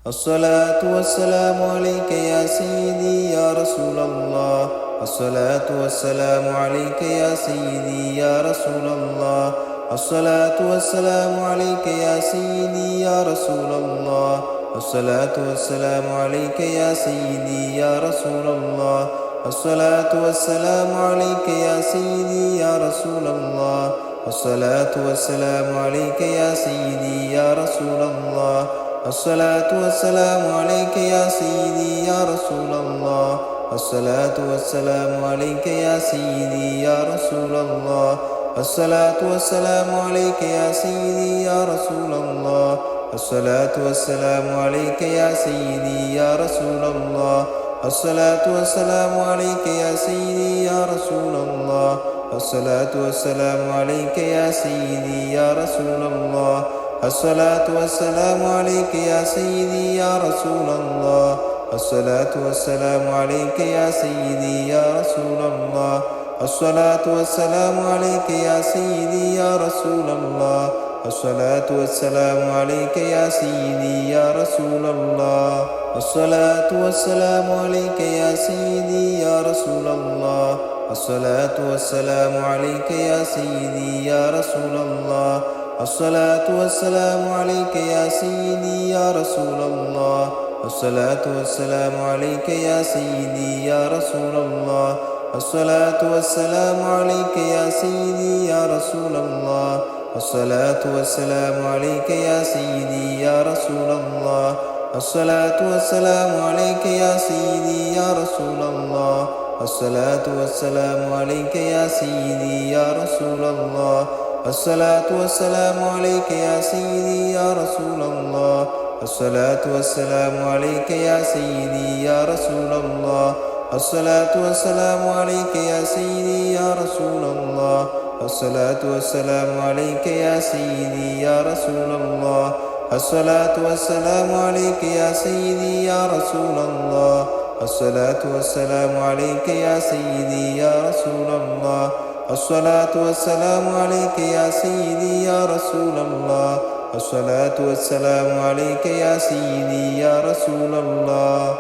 الصلاة والسلام عليك يا سيدي يا رسول الله. الصلاة والسلام عليك يا سيدي يا رسول الله. الصلاة والسلام عليك يا سيدي يا رسول الله. الصلاة والسلام عليك يا سيدي يا رسول الله. الصلاة والسلام عليك يا سيدي يا رسول الله. الصلاة والسلام عليك يا سيدي يا رسول الله. الصلاة والسلام عليك يا سيدي يا رسول الله. الصلاة والسلام عليك يا سيدي يا رسول الله. الصلاة والسلام عليك يا سيدي يا رسول الله. الصلاة والسلام عليك يا سيدي يا رسول الله. الصلاة والسلام عليك يا سيدي يا رسول الله. الصلاة والسلام عليك يا سيدي يا رسول الله. الصلاة والسلام عليك يا سيدي يا رسول الله. الصلاة والسلام عليك يا سيدي يا رسول الله. الصلاة والسلام عليك يا سيدي يا رسول الله. الصلاة والسلام عليك يا سيدي يا رسول الله. الصلاة والسلام عليك يا سيدي يا رسول الله. الصلاة والسلام عليك يا سيدي يا رسول الله. الصلاة والسلام عليك يا سيدي يا رسول الله. الصلاة والسلام عليك يا سيدي يا رسول الله. الصلاة والسلام عليك يا سيدي يا رسول الله. الصلاة والسلام عليك يا سيدي يا رسول الله. الصلاة والسلام عليك يا سيدي يا رسول الله. الصلاة والسلام عليك يا سيدي يا رسول الله. الصلاة والسلام عليك يا سيدي يا رسول الله. الصلاة والسلام عليك يا سيدي يا رسول الله. الصلاة والسلام عليك يا سيدي يا رسول الله. الصلاة والسلام عليك يا سيدي يا رسول الله. الصلاة والسلام عليك يا سيدي يا رسول الله. الصلاة والسلام عليك يا سيدي يا رسول الله. الصلاة والسلام عليك يا سيدي يا رسول الله. الصلاة والسلام عليك يا سيدي يا رسول الله. الصلاة والسلام عليك يا سيدي يا رسول الله.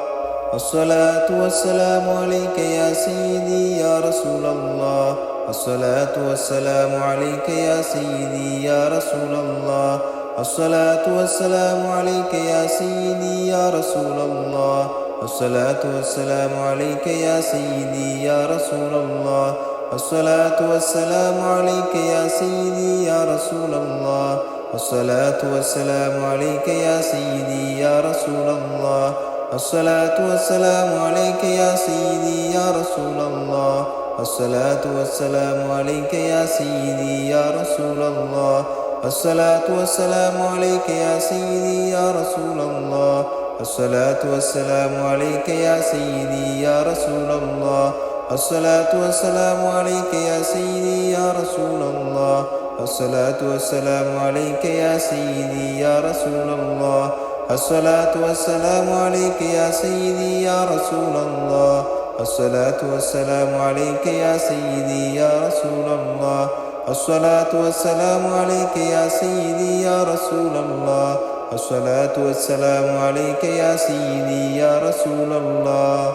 الصلاة والسلام عليك يا سيدي يا رسول الله. الصلاة والسلام عليك يا سيدي يا رسول الله. الصلاة والسلام عليك يا سيدي يا رسول الله. الصلاة والسلام عليك يا سيدي يا رسول الله. الصلاة والسلام عليك يا سيدي يا رسول الله. الصلاة والسلام عليك يا سيدي يا رسول الله. الصلاة والسلام عليك يا سيدي يا رسول الله. الصلاة والسلام عليك يا سيدي يا رسول الله. الصلاة والسلام عليك يا سيدي يا رسول الله. الصلاة والسلام عليك يا سيدي يا رسول الله. الصلاة والسلام عليك يا سيدي يا رسول الله. الصلاة والسلام عليك يا سيدي يا رسول الله. الصلاة والسلام عليك يا سيدي يا رسول الله. الصلاة والسلام عليك يا سيدي يا رسول الله. الصلاة والسلام عليك يا سيدي يا رسول الله. الصلاة والسلام عليك يا سيدي يا رسول الله.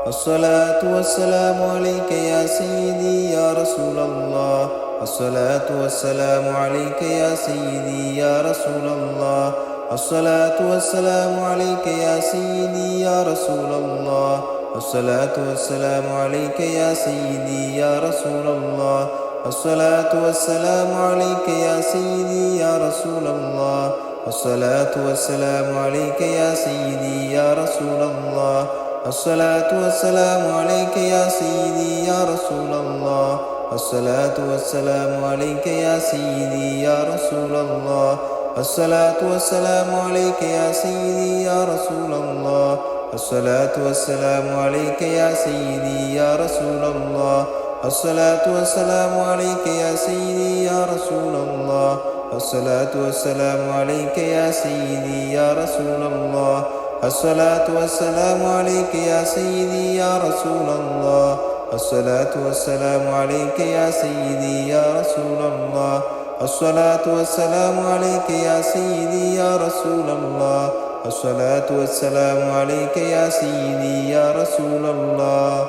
الصلاة والسلام عليك يا سيدي يا رسول الله. الصلاة والسلام عليك يا سيدي يا رسول الله. الصلاة والسلام عليك يا سيدي يا رسول الله. الصلاة والسلام عليك يا سيدي يا رسول الله. الصلاة والسلام عليك يا سيدي يا رسول الله. الصلاة والسلام عليك يا سيدي يا رسول الله. الصلاة والسلام عليك يا سيدي يا رسول الله. الصلاة والسلام عليك يا سيدي يا رسول الله. الصلاة والسلام عليك يا سيدي يا رسول الله. الصلاة والسلام عليك يا سيدي يا رسول الله. الصلاة والسلام عليك يا سيدي يا رسول الله. الصلاة والسلام عليك يا سيدي يا رسول الله. الصلاة والسلام عليك يا سيدي يا رسول الله. الصلاة والسلام عليك يا سيدي يا رسول الله. الصلاة والسلام عليك يا سيدي يا رسول الله.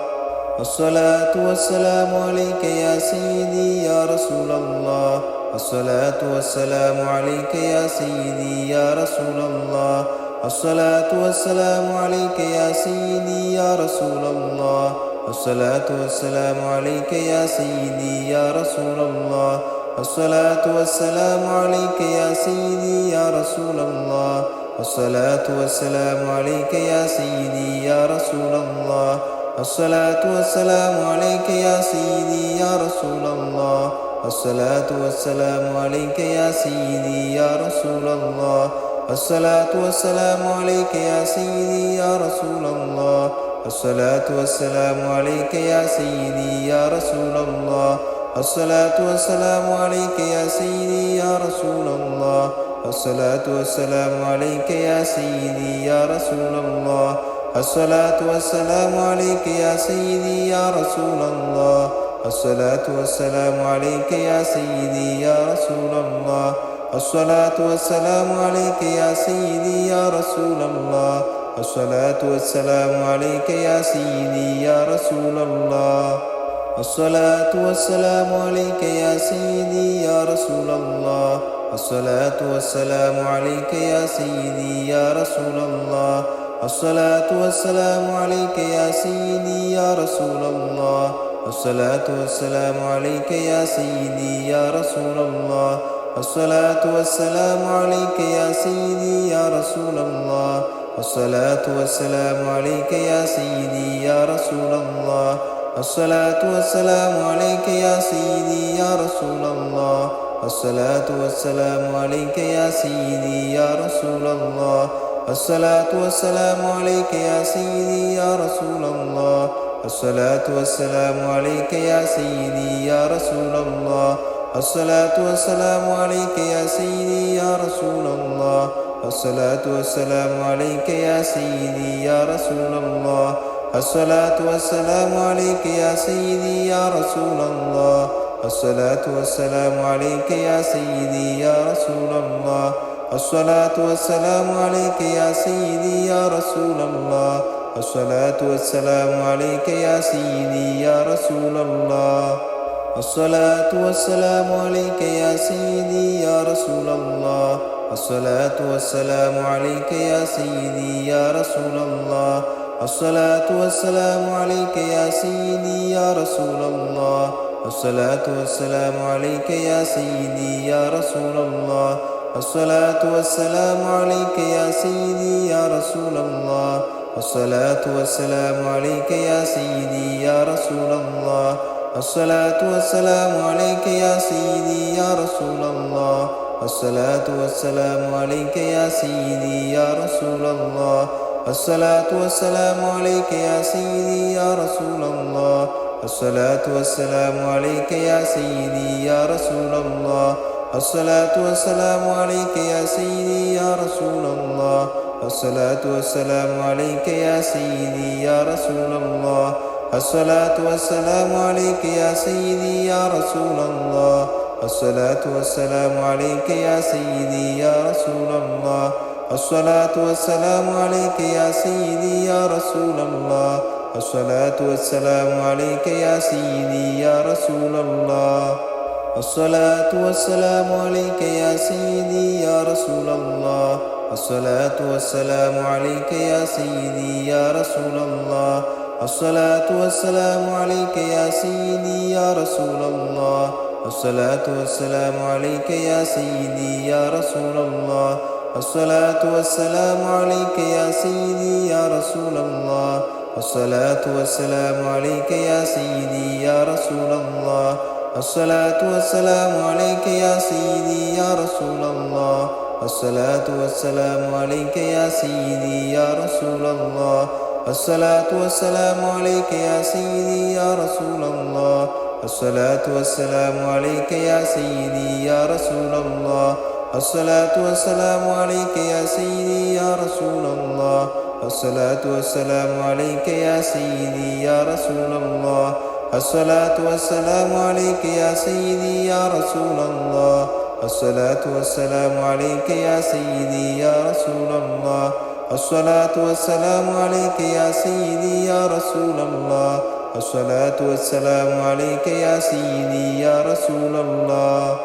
الصلاة والسلام عليك يا سيدي يا رسول الله. الصلاة والسلام عليك يا سيدي يا رسول الله. الصلاة والسلام عليك يا سيدي يا رسول الله. الصلاة والسلام عليك يا سيدي يا رسول الله. الصلاة والسلام عليك يا سيدي يا رسول الله. الصلاة والسلام عليك يا سيدي يا رسول الله. الصلاة والسلام عليك يا سيدي يا رسول الله. الصلاة والسلام عليك يا سيدي يا رسول الله. الصلاة والسلام عليك يا سيدي يا رسول الله. الصلاة والسلام عليك يا سيدي يا رسول الله. الصلاة والسلام عليك يا سيدي يا رسول الله. الصلاة والسلام عليك يا سيدي يا رسول الله. الصلاة والسلام عليك يا سيدي يا رسول الله. الصلاة والسلام عليك يا سيدي يا رسول الله. الصلاة والسلام عليك يا سيدي يا رسول الله. الصلاة والسلام عليك يا سيدي يا رسول الله. الصلاة والسلام عليك يا سيدي يا رسول الله. الصلاة والسلام عليك يا سيدي يا رسول الله. الصلاة والسلام عليك يا سيدي يا رسول الله. الصلاة والسلام عليك يا سيدي يا رسول الله. الصلاة والسلام عليك يا سيدي يا رسول الله. الصلاة والسلام عليك يا سيدي يا رسول الله. الصلاة والسلام عليك يا سيدي يا رسول الله. الصلاة والسلام عليك يا سيدي يا رسول الله. الصلاة والسلام عليك يا سيدي يا رسول الله. الصلاة والسلام عليك يا سيدي يا رسول الله. الصلاة والسلام عليك يا سيدي يا رسول الله. الصلاة والسلام عليك يا سيدي يا رسول الله. الصلاة والسلام عليك يا سيدي يا رسول الله. الصلاة والسلام عليك يا سيدي يا رسول الله. الصلاة والسلام عليك يا سيدي يا رسول الله. الصلاة والسلام عليك يا سيدي يا رسول الله. الصلاة والسلام عليك يا سيدي يا رسول الله. الصلاة والسلام عليك يا سيدي يا رسول الله. الصلاة والسلام عليك يا سيدي يا رسول الله. الصلاة والسلام عليك يا سيدي يا رسول الله. الصلاة والسلام عليك يا سيدي يا رسول الله. الصلاة والسلام عليك يا سيدي يا رسول الله. الصلاة والسلام عليك يا سيدي يا رسول الله. الصلاة والسلام عليك يا سيدي يا رسول الله. الصلاة والسلام عليك يا سيدي يا رسول الله. الصلاة والسلام عليك يا سيدي يا رسول الله. الصلاة والسلام عليك يا سيدي يا رسول الله. الصلاة والسلام عليك يا سيدي يا رسول الله. الصلاة والسلام عليك يا سيدي يا رسول الله. الصلاة والسلام عليك يا سيدي يا رسول الله. الصلاة والسلام عليك يا سيدي يا رسول الله. الصلاة والسلام عليك يا سيدي يا رسول الله. الصلاة والسلام عليك يا سيدي يا رسول الله. الصلاة والسلام عليك يا سيدي يا رسول الله. الصلاة والسلام عليك يا سيدي يا رسول الله. الصلاة والسلام عليك يا سيدي يا رسول الله. الصلاة والسلام عليك يا سيدي يا رسول الله. الصلاة والسلام عليك يا سيدي يا رسول الله. الصلاة والسلام عليك يا سيدي يا رسول الله. الصلاة والسلام عليك يا سيدي يا رسول الله. الصلاة والسلام عليك يا سيدي يا رسول الله. الصلاة والسلام عليك يا سيدي يا رسول الله. الصلاة والسلام عليك يا سيدي يا رسول الله. الصلاة والسلام عليك يا سيدي يا رسول الله. الصلاة والسلام عليك يا سيدي يا رسول الله. الصلاة والسلام عليك يا سيدي يا رسول الله. الصلاة والسلام عليك يا سيدي يا رسول الله. الصلاة والسلام عليك يا سيدي يا رسول الله.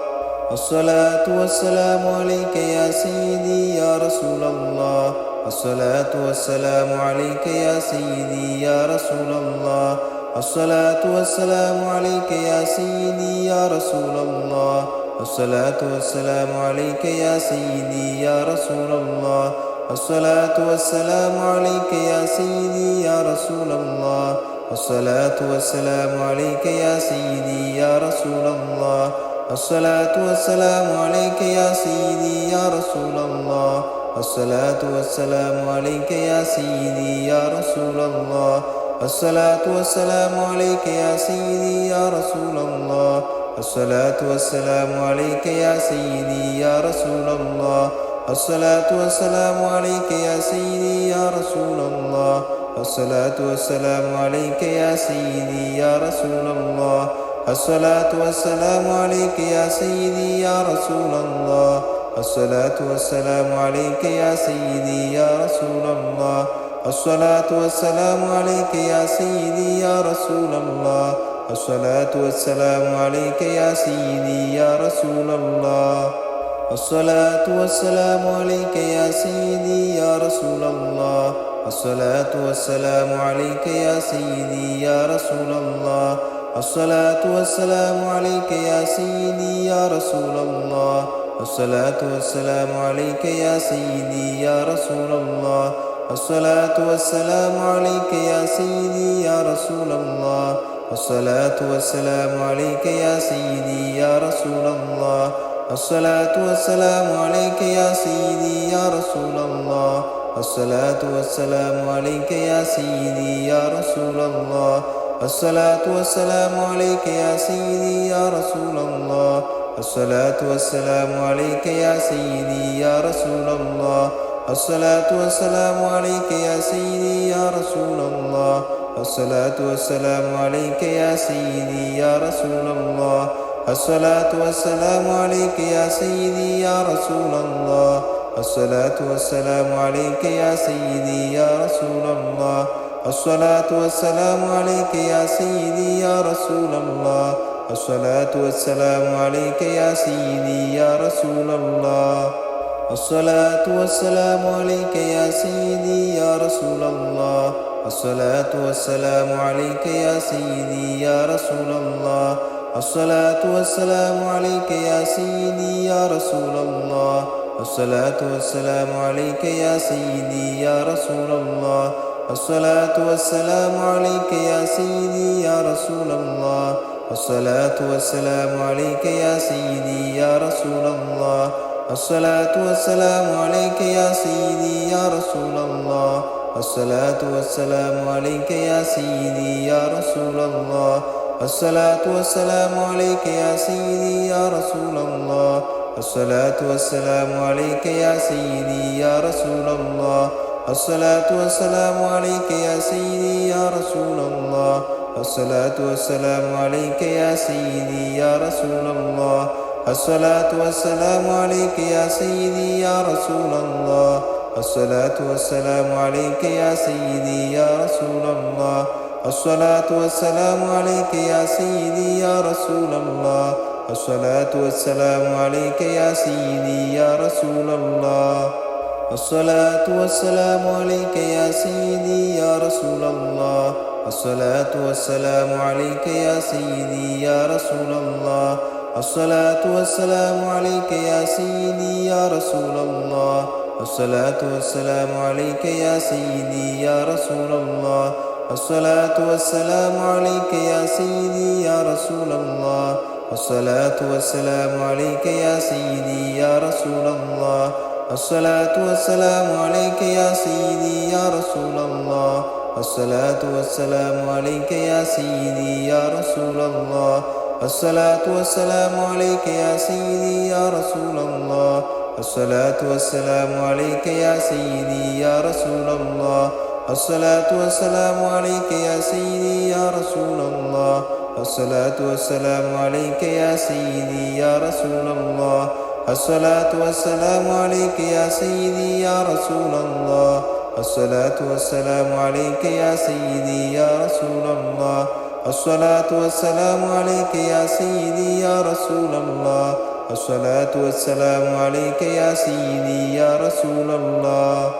الصلاة والسلام عليك يا سيدي يا رسول الله. الصلاة والسلام عليك يا سيدي يا رسول الله. الصلاة والسلام عليك يا سيدي يا رسول الله. الصلاة والسلام عليك يا سيدي يا رسول الله. الصلاة والسلام عليك يا سيدي يا رسول الله. الصلاة والسلام عليك يا سيدي يا رسول الله. الصلاة والسلام عليك يا سيدي يا رسول الله. الصلاة والسلام عليك يا سيدي يا رسول الله. الصلاة والسلام عليك يا سيدي يا رسول الله. الصلاة والسلام عليك يا سيدي يا رسول الله. الصلاة والسلام عليك يا سيدي يا رسول الله. الصلاة والسلام عليك يا سيدي يا رسول الله. الصلاة والسلام عليك يا سيدي يا رسول الله. الصلاة والسلام عليك يا سيدي يا رسول الله. الصلاة والسلام عليك يا سيدي يا رسول الله. الصلاة والسلام عليك يا سيدي يا رسول الله. الصلاة والسلام عليك يا سيدي يا رسول الله. الصلاة والسلام عليك يا سيدي يا رسول الله. الصلاة والسلام عليك يا سيدي يا رسول الله. الصلاة والسلام عليك يا سيدي يا رسول الله. الصلاة والسلام عليك يا سيدي يا رسول الله. الصلاة والسلام عليك يا سيدي يا رسول الله. الصلاة والسلام عليك يا سيدي يا رسول الله. الصلاة والسلام عليك يا سيدي يا رسول الله. الصلاة والسلام عليك يا سيدي يا رسول الله. الصلاة والسلام عليك يا سيدي يا رسول الله. الصلاة والسلام عليك يا سيدي يا رسول الله. الصلاة والسلام عليك يا سيدي يا رسول الله. الصلاة والسلام عليك يا سيدي يا رسول الله. الصلاة والسلام عليك يا سيدي يا رسول الله. الصلاة والسلام عليك يا سيدي يا رسول الله. الصلاة والسلام عليك يا سيدي يا رسول الله. الصلاة والسلام عليك يا سيدي يا رسول الله. الصلاة والسلام عليك يا سيدي يا رسول الله. الصلاة والسلام عليك يا سيدي يا رسول الله. الصلاة والسلام عليك يا سيدي يا رسول الله. الصلاة والسلام عليك يا سيدي يا رسول الله. الصلاة والسلام عليك يا سيدي يا رسول الله. الصلاة والسلام عليك يا سيدي يا رسول الله. الصلاة والسلام عليك يا سيدي يا رسول الله. الصلاة والسلام عليك يا سيدي يا رسول الله. الصلاة والسلام عليك يا سيدي يا رسول الله. الصلاة والسلام عليك يا سيدي يا رسول الله. الصلاة والسلام عليك يا سيدي يا رسول الله. الصلاة والسلام عليك يا سيدي يا رسول الله. الصلاة والسلام عليك يا سيدي يا رسول الله. الصلاة والسلام عليك يا سيدي يا رسول الله. الصلاة والسلام عليك يا سيدي يا رسول الله. الصلاة والسلام عليك يا سيدي يا رسول الله. الصلاة والسلام عليك يا سيدي يا رسول الله. الصلاة والسلام عليك يا سيدي يا رسول الله. الصلاة والسلام عليك يا سيدي يا رسول الله. الصلاة والسلام عليك يا سيدي يا رسول الله. الصلاة والسلام عليك يا سيدي يا رسول الله. الصلاة والسلام عليك يا سيدي يا رسول الله. الصلاة والسلام عليك يا سيدي يا رسول الله. الصلاة والسلام عليك يا سيدي يا رسول الله. الصلاة والسلام عليك يا سيدي يا رسول الله. الصلاة والسلام عليك يا سيدي يا رسول الله. الصلاة والسلام عليك يا سيدي يا رسول الله. الصلاة والسلام عليك يا سيدي يا رسول الله. الصلاة والسلام عليك يا سيدي يا رسول الله. الصلاة والسلام عليك يا سيدي يا رسول الله. الصلاة والسلام عليك يا سيدي يا رسول الله.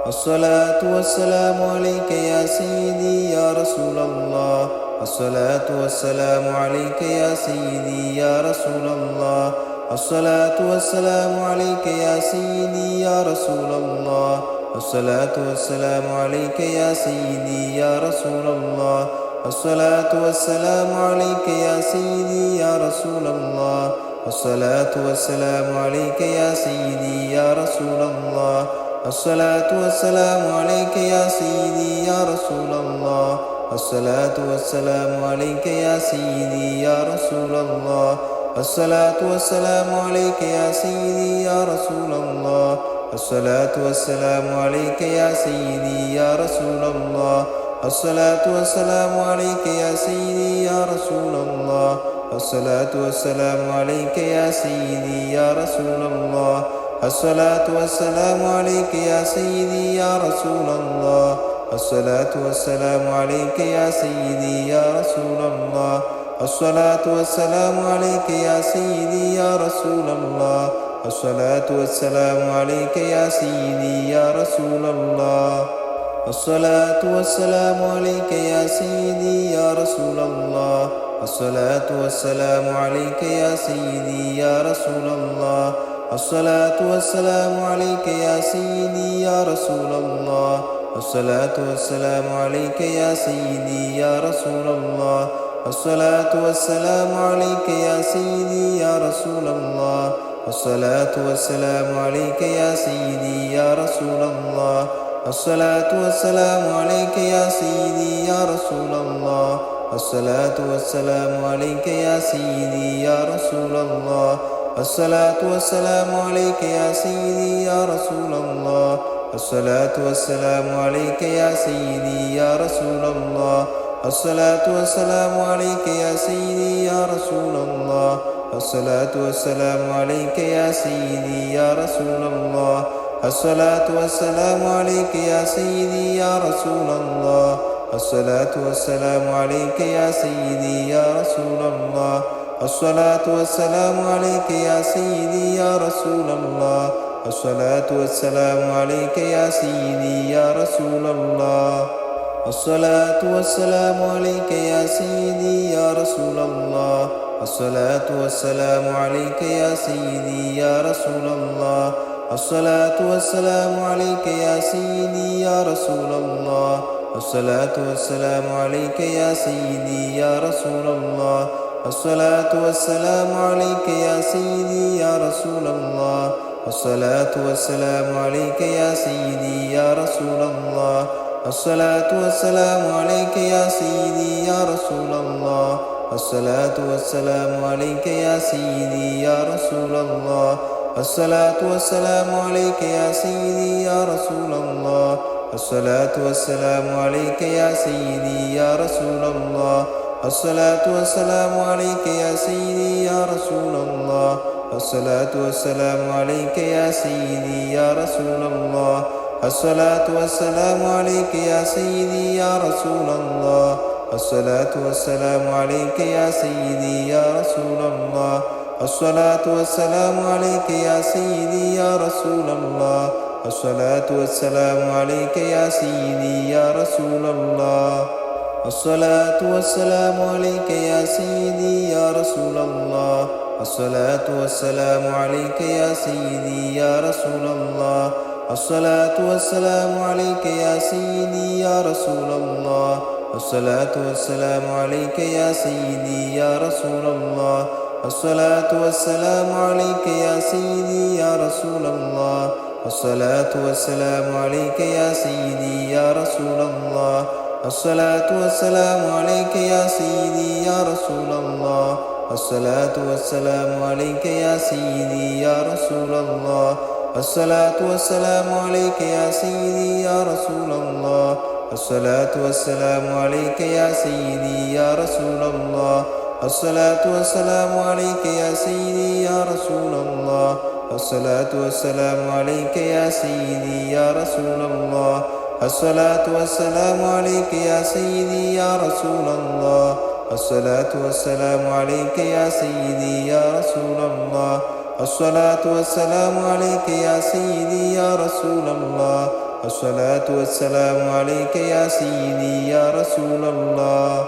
الصلاة والسلام عليك يا سيدي يا رسول الله. الصلاة والسلام عليك يا سيدي يا رسول الله. الصلاة والسلام عليك يا سيدي يا رسول الله. الصلاة والسلام عليك يا سيدي يا رسول الله. الصلاة والسلام عليك يا سيدي يا رسول الله. الصلاة والسلام عليك يا سيدي يا رسول الله. الصلاة والسلام عليك يا سيدي يا رسول الله. الصلاة والسلام عليك يا سيدي يا رسول الله. الصلاة والسلام عليك يا سيدي يا رسول الله. الصلاة والسلام عليك يا سيدي يا رسول الله. الصلاة والسلام عليك يا سيدي يا رسول الله. الصلاة والسلام عليك يا سيدي يا رسول الله. الصلاة والسلام عليك يا سيدي يا رسول الله. الصلاة والسلام عليك يا سيدي يا رسول الله. الصلاة والسلام عليك يا سيدي يا رسول الله. الصلاة والسلام عليك يا سيدي يا رسول الله. الصلاة والسلام عليك يا سيدي يا رسول الله. الصلاة والسلام عليك يا سيدي يا رسول الله. الصلاة والسلام عليك يا سيدي يا رسول الله. الصلاة والسلام عليك يا سيدي يا رسول الله. الصلاة والسلام عليك يا سيدي يا رسول الله. الصلاة والسلام عليك يا سيدي يا رسول الله. الصلاة والسلام عليك يا سيدي يا رسول الله. الصلاة والسلام عليك يا سيدي يا رسول الله. الصلاة والسلام عليك يا سيدي يا رسول الله. الصلاة والسلام عليك يا سيدي يا رسول الله. الصلاة والسلام عليك يا سيدي يا رسول الله. الصلاة والسلام عليك يا سيدي يا رسول الله. الصلاة والسلام عليك يا سيدي يا رسول الله. الصلاة والسلام عليك يا سيدي يا رسول الله. الصلاة والسلام عليك يا سيدي يا رسول الله. الصلاة والسلام عليك يا سيدي يا رسول الله. الصلاة والسلام عليك يا سيدي يا رسول الله. الصلاة والسلام عليك يا سيدي يا رسول الله. الصلاة والسلام عليك يا سيدي يا رسول الله. الصلاة والسلام عليك يا سيدي يا رسول الله. الصلاة والسلام عليك يا سيدي يا رسول الله. الصلاة والسلام عليك يا سيدي يا رسول الله. الصلاة والسلام عليك يا سيدي يا رسول الله. الصلاة والسلام عليك يا سيدي يا رسول الله. الصلاة والسلام عليك يا سيدي يا رسول الله. الصلاة والسلام عليك يا سيدي يا رسول الله. الصلاة والسلام عليك يا سيدي يا رسول الله. الصلاة والسلام عليك يا سيدي يا رسول الله. الصلاة والسلام عليك يا سيدي يا رسول الله. الصلاة والسلام عليك يا سيدي يا رسول الله. الصلاة والسلام عليك يا سيدي يا رسول الله. الصلاة والسلام عليك يا سيدي يا رسول الله. الصلاة والسلام عليك يا سيدي يا رسول الله. الصلاة والسلام عليك يا سيدي يا رسول الله. الصلاة والسلام عليك يا سيدي يا رسول الله. الصلاة والسلام عليك يا سيدي يا رسول الله. الصلاة والسلام عليك يا سيدي يا رسول الله. الصلاة والسلام عليك يا سيدي يا رسول الله. الصلاة والسلام عليك يا سيدي يا رسول الله. الصلاة والسلام عليك يا سيدي يا رسول الله. الصلاة والسلام عليك يا سيدي يا رسول الله. الصلاة والسلام عليك يا سيدي يا رسول الله. الصلاة والسلام عليك يا سيدي يا رسول الله. الصلاة والسلام عليك يا سيدي يا رسول الله. الصلاة والسلام عليك يا سيدي يا رسول الله. الصلاة والسلام عليك يا سيدي يا رسول الله. الصلاة والسلام عليك يا سيدي يا رسول الله. الصلاة والسلام عليك يا سيدي يا رسول الله.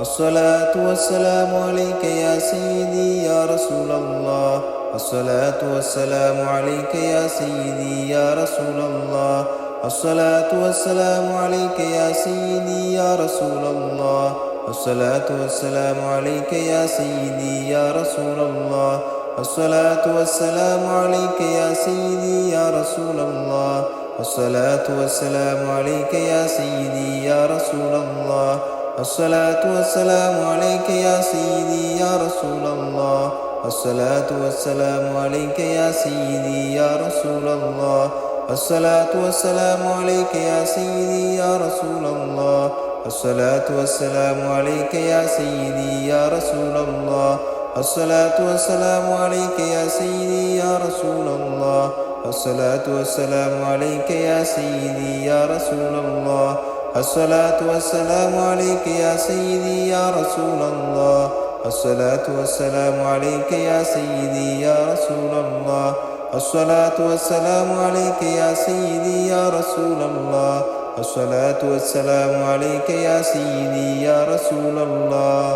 الصلاة والسلام عليك يا سيدي يا رسول الله. الصلاة والسلام عليك يا سيدي يا رسول الله. الصلاة والسلام عليك يا سيدي يا رسول الله. الصلاة والسلام عليك يا سيدي يا رسول الله. الصلاة والسلام عليك يا سيدي يا رسول الله. الصلاة والسلام عليك يا سيدي يا رسول الله. الصلاة والسلام عليك يا سيدي يا رسول الله. الصلاة والسلام عليك يا سيدي يا رسول الله. الصلاة والسلام عليك يا سيدي يا رسول الله. الصلاة والسلام عليك يا سيدي يا رسول الله. الصلاة والسلام عليك يا سيدي يا رسول الله. الصلاة والسلام عليك يا سيدي يا رسول الله. الصلاة والسلام عليك يا سيدي يا رسول الله. الصلاة والسلام عليك يا سيدي يا رسول الله. الصلاة والسلام عليك يا سيدي يا رسول الله. الصلاة والسلام عليك يا سيدي يا رسول الله. الصلاة والسلام عليك يا سيدي يا رسول الله.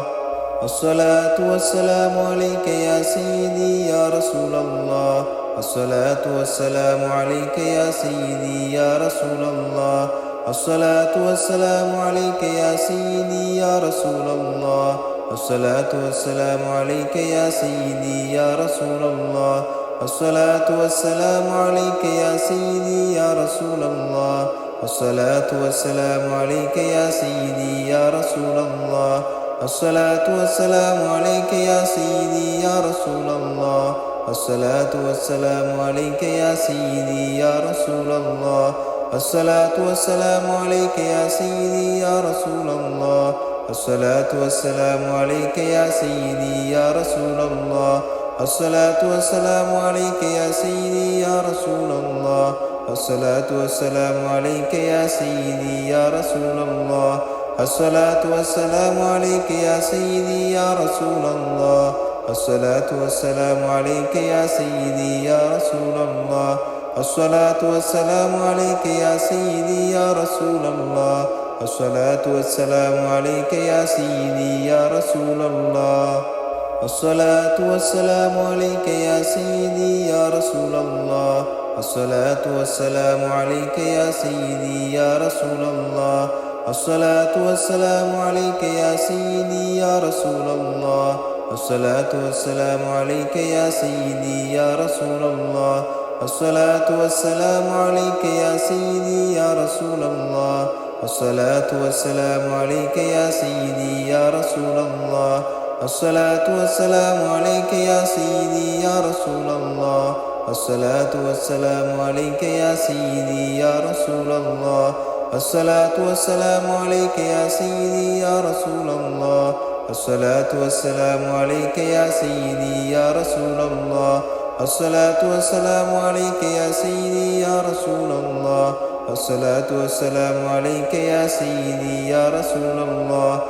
الصلاة والسلام عليك يا سيدي يا رسول الله. الصلاة والسلام عليك يا سيدي يا رسول الله. الصلاة والسلام عليك يا سيدي يا رسول الله. الصلاة والسلام عليك يا سيدي يا رسول الله. الصلاة والسلام عليك يا سيدي يا رسول الله. الصلاة والسلام عليك يا سيدي يا رسول الله. الصلاة والسلام عليك يا سيدي يا رسول الله. الصلاة والسلام عليك يا سيدي يا رسول الله. الصلاة والسلام عليك يا سيدي يا رسول الله. الصلاة والسلام عليك يا سيدي يا رسول الله. الصلاة والسلام عليك يا سيدي يا رسول الله. الصلاة والسلام عليك يا سيدي يا رسول الله. الصلاة والسلام عليك يا سيدي يا رسول الله. الصلاة والسلام عليك يا سيدي يا رسول الله. الصلاة والسلام عليك يا سيدي يا رسول الله. الصلاة والسلام عليك يا سيدي يا رسول الله. الصلاة والسلام عليك يا سيدي يا رسول الله. الصلاة والسلام عليك يا سيدي يا رسول الله. الصلاة والسلام عليك يا سيدي يا رسول الله. الصلاة والسلام عليك يا سيدي يا رسول الله. الصلاة والسلام عليك يا سيدي يا رسول الله. الصلاة والسلام عليك يا سيدي يا رسول الله. الصلاة والسلام عليك يا سيدي يا رسول الله. الصلاة والسلام عليك يا سيدي يا رسول الله. الصلاة والسلام عليك يا سيدي يا رسول الله. الصلاة والسلام عليك يا سيدي يا رسول الله. الصلاة والسلام عليك يا سيدي يا رسول الله.